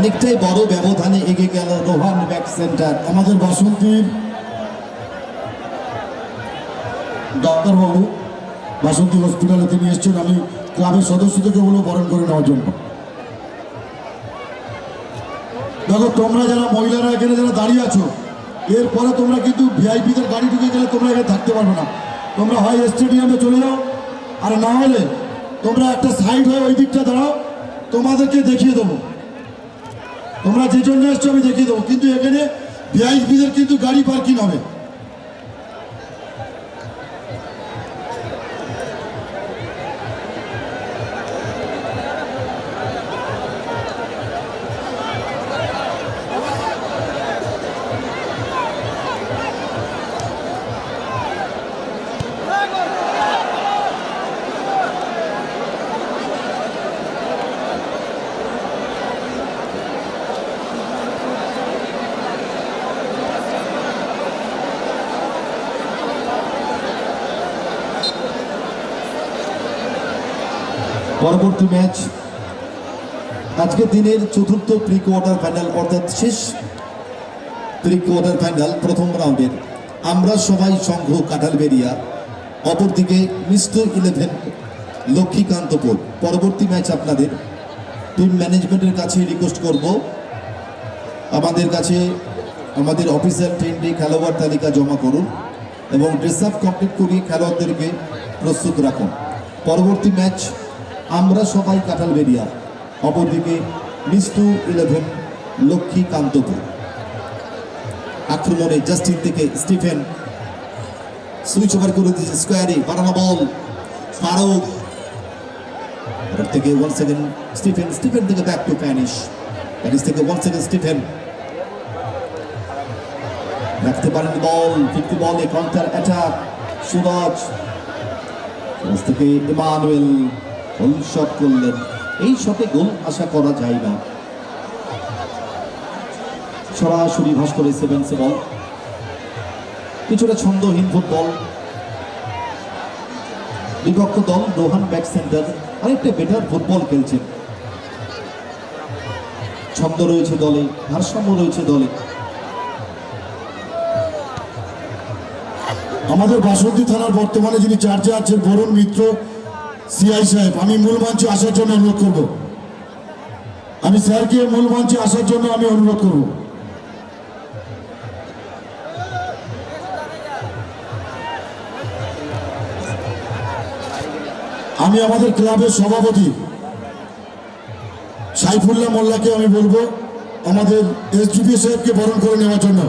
অনেকটাই বড় ব্যবধানে এগিয়ে গেল রোহান ব্যাক সেন্টার। আমাদের বাসন্তীর ডাক্তারবাবু বাসন্তী হসপিটালে তিনি এসছেন, আমি ক্লাবের সদস্যদেরকে বলবো বরণ করে নেওয়ার জন্য। দেখো তোমরা যারা মহিলারা এখানে যারা দাঁড়িয়ে আছো, এরপরে তোমরা কিন্তু ভিআইপিদের গাড়ি ঢুকে গেলে তোমরা এখানে থাকতে পারবে না। তোমরা হয় স্টেডিয়ামে চলে যাও, আর না হলে তোমরা একটা সাইড হয়ে ওই দিকটা দাঁড়াও, তোমাদেরকে দেখিয়ে দেবো। তোমরা যে জন্য এসছো আমি দেখিয়ে দেবো, কিন্তু এখানে ভিআইপিদের কিন্তু গাড়ি পার্কিং হবে। পরবর্তী ম্যাচ আজকের দিনের চতুর্থ প্রি কোয়ার্টার ফাইনাল, অর্থাৎ শেষ প্রি কোয়ার্টার ফাইনাল প্রথম রাউন্ডের আমরা সবাই সংঘ কাঁঠালবেড়িয়া, অপরদিকে মিস্টার 11 লক্ষ্মীকান্তপুর। পরবর্তী ম্যাচ আপনাদের টিম ম্যানেজমেন্টের কাছে রিকোয়েস্ট করব, আমাদের কাছে আমাদের অফিসিয়াল টিমটি খেলোয়াড় তালিকা জমা করুন এবং ড্রেস আপ কমপ্লিট করিয়ে খেলোয়াড়দেরকে প্রস্তুত রাখুন। পরবর্তী ম্যাচ আমরা সবাই কাঁঠালবেড়িয়া, অপরদিকে মিস্টু 11 লক্ষ্মীকান্তপুর। আক্রমণে জাস্টিন থেকে স্টিফেন সুইচ ওভার করে দিয়েছে স্কোয়ারে, বাড়ানো বল ফারুক থেকে 1 সেকেন্ড স্টিফেন থেকে ব্যাক টু প্যানিশ থেকে 1 সেকেন্ড স্টিফেন রাখতে পারেন বল, 50 বলে কাউন্টার অ্যাটাক সুরজ থেকে ইমানুয়েল গোল শট করলেন। এই শটে গোল আশা করা যায় না, সরাসরি ভাস করে সেভেন্সে বল, কিছুটা ছন্দহীন ফুটবল। বিপক্ষ দল রোহান ব্যাক সেন্টার আরেকটা বেটার ফুটবল খেলছেন, ছন্দ রয়েছে দলে, ভারসাম্য রয়েছে দলে। আমাদের বাসন্তী থানার বর্তমানে যিনি চার্জে আছেন বরুণ মিত্র সিআই সাহেব, আমি মূল মঞ্চে আসার জন্য অনুরোধ করব। আমি স্যারকে মূল মঞ্চে আসার জন্য আমি অনুরোধ করব। আমি আমাদের ক্লাবের সভাপতি সাইফুল্লাহ মোল্লাকে আমি বলবো আমাদের এসডিপি সাহেবকে বরণ করে নেওয়ার জন্য।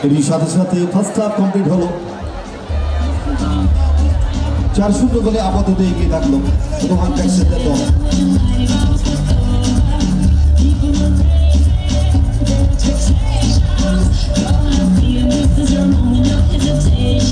এর সাথে সাথে ফার্স্ট হাফ কমপ্লিট হলো, 4-0 গোলে আপাতত এগিয়ে থাকলো রোহান ব্যাক সেন্টার দল।